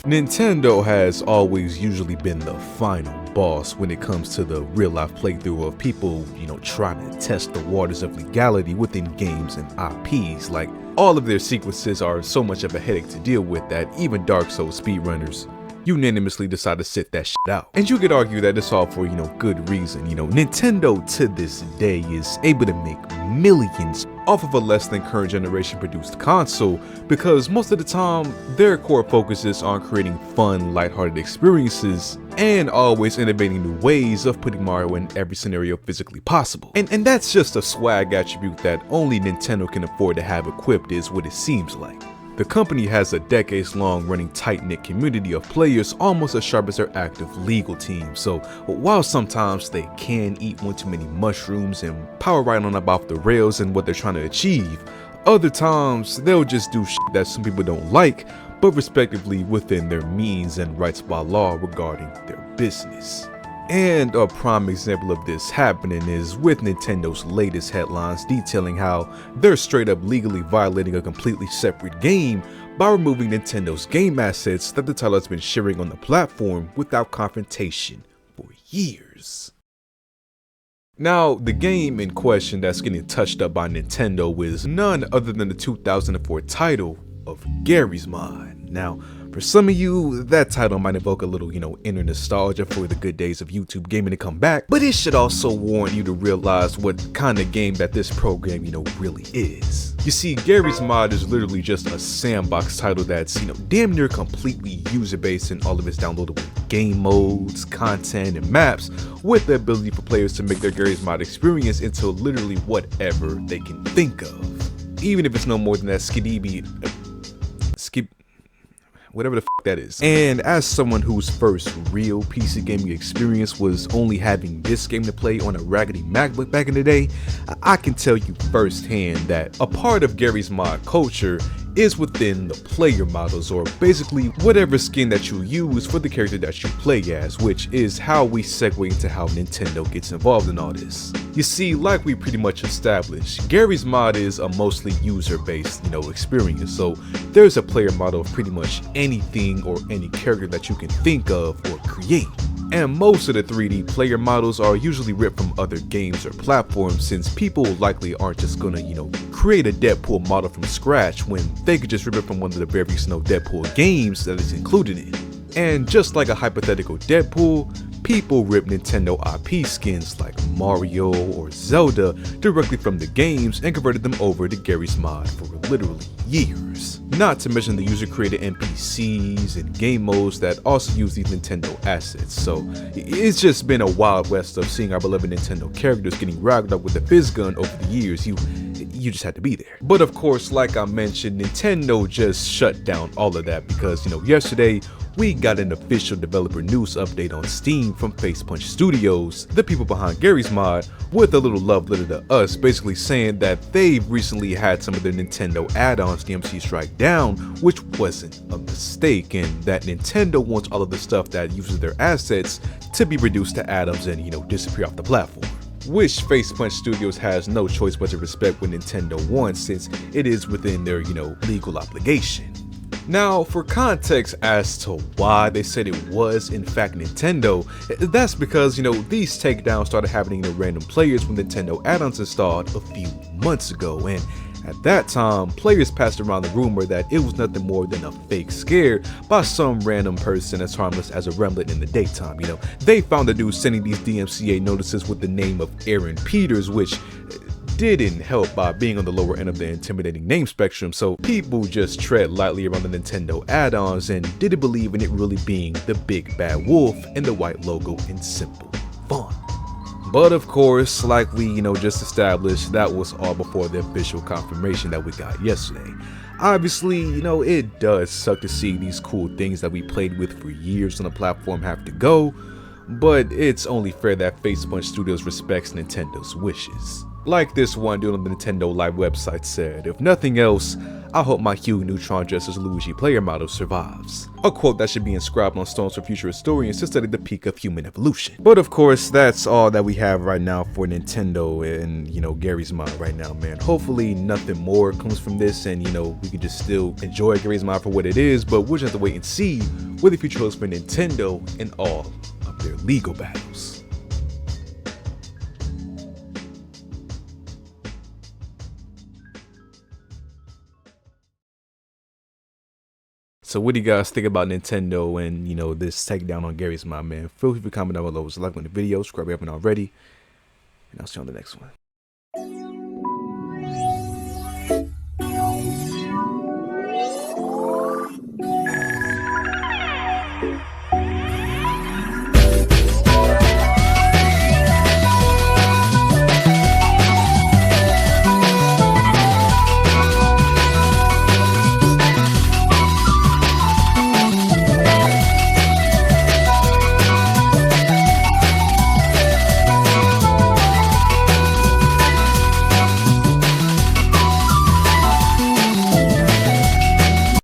Nintendo has always usually been the final boss when it comes to the real-life playthrough of people, trying to test the waters of legality within games and IPs. Like, all of their sequences are so much of a headache to deal with that even Dark Souls speedrunners unanimously decide to sit that shit out. And you could argue that it's all for, good reason. Nintendo to this day is able to make millions off of a less than current generation produced console because most of the time their core focus is on creating fun, lighthearted experiences and always innovating new ways of putting Mario in every scenario physically possible. And that's just a swag attribute that only Nintendo can afford to have equipped, is what it seems like. The company has a decades-long running tight-knit community of players almost as sharp as their active legal team, so while sometimes they can eat one too many mushrooms and power right on about the rails and what they're trying to achieve, other times they'll just do shit that some people don't like, but respectively within their means and rights by law regarding their business. And a prime example of this happening is with Nintendo's latest headlines detailing how they're straight up legally violating a completely separate game by removing Nintendo's game assets that the title has been sharing on the platform without confrontation for years. Now, the game in question that's getting touched up by Nintendo is none other than the 2004 title of Garry's Mod. Now, for some of you, that title might evoke a little, inner nostalgia for the good days of YouTube gaming to come back, but it should also warrant you to realize what kind of game that this program, really is. You see, Garry's Mod is literally just a sandbox title that's, damn near completely user-based in all of its downloadable game modes, content, and maps, with the ability for players to make their Garry's Mod experience into literally whatever they can think of. Even if it's no more than that whatever the f that is. And as someone whose first real PC gaming experience was only having this game to play on a raggedy MacBook back in the day, I can tell you firsthand that a part of Garry's Mod culture is within the player models, or basically whatever skin that you use for the character that you play as, which is how we segue into how Nintendo gets involved in all this. You see, like we pretty much established, Garry's Mod is a mostly user-based, experience, so there's a player model of pretty much anything or any character that you can think of or create. And most of the 3D player models are usually ripped from other games or platforms, since people likely aren't just gonna, create a Deadpool model from scratch when they could just rip it from one of the various Deadpool games that is included in it. And just like a hypothetical Deadpool, people rip Nintendo IP skins like Mario or Zelda directly from the games and converted them over to Garry's Mod for literally years. Not to mention the user-created NPCs and game modes that also use these Nintendo assets. So it's just been a wild west of seeing our beloved Nintendo characters getting ragged up with the fizz gun over the years. You just had to be there. But of course, like I mentioned, Nintendo just shut down all of that because, yesterday we got an official developer news update on Steam from Facepunch Studios, the people behind Garry's Mod, with a little love letter to us, basically saying that they've recently had some of their Nintendo add-ons DMC strike down, which wasn't a mistake, and that Nintendo wants all of the stuff that uses their assets to be reduced to atoms and, disappear off the platform. Which Facepunch Studios has no choice but to respect what Nintendo wants, since it is within their, legal obligation. Now, for context as to why they said it was in fact Nintendo, that's because, these takedowns started happening to random players when Nintendo add-ons installed a few months ago, and at that time, players passed around the rumor that it was nothing more than a fake scare by some random person as harmless as a remnant in the daytime. They found the dude sending these DMCA notices with the name of Aaron Peters, which didn't help by being on the lower end of the intimidating name spectrum, so people just tread lightly around the Nintendo add-ons and didn't believe in it really being the big bad wolf and the white logo in simple font. But of course, like we just established, that was all before the official confirmation that we got yesterday. Obviously, it does suck to see these cool things that we played with for years on the platform have to go, but it's only fair that Facepunch Studios respects Nintendo's wishes. Like this one dude on the Nintendo Live website said, "If nothing else, I hope my Hugh Neutron dressed as Luigi player model survives." A quote that should be inscribed on stones for future historians to study the peak of human evolution. But of course, that's all that we have right now for Nintendo and, Gary's Mod right now, man. Hopefully nothing more comes from this and, we can just still enjoy Gary's Mod for what it is, but we'll just have to wait and see what the future holds for Nintendo in all of their legal battles. So what do you guys think about Nintendo and, this takedown on Gary's Mod, man? Feel free to comment down below. Like on the video, subscribe if you haven't already, and I'll see you on the next one.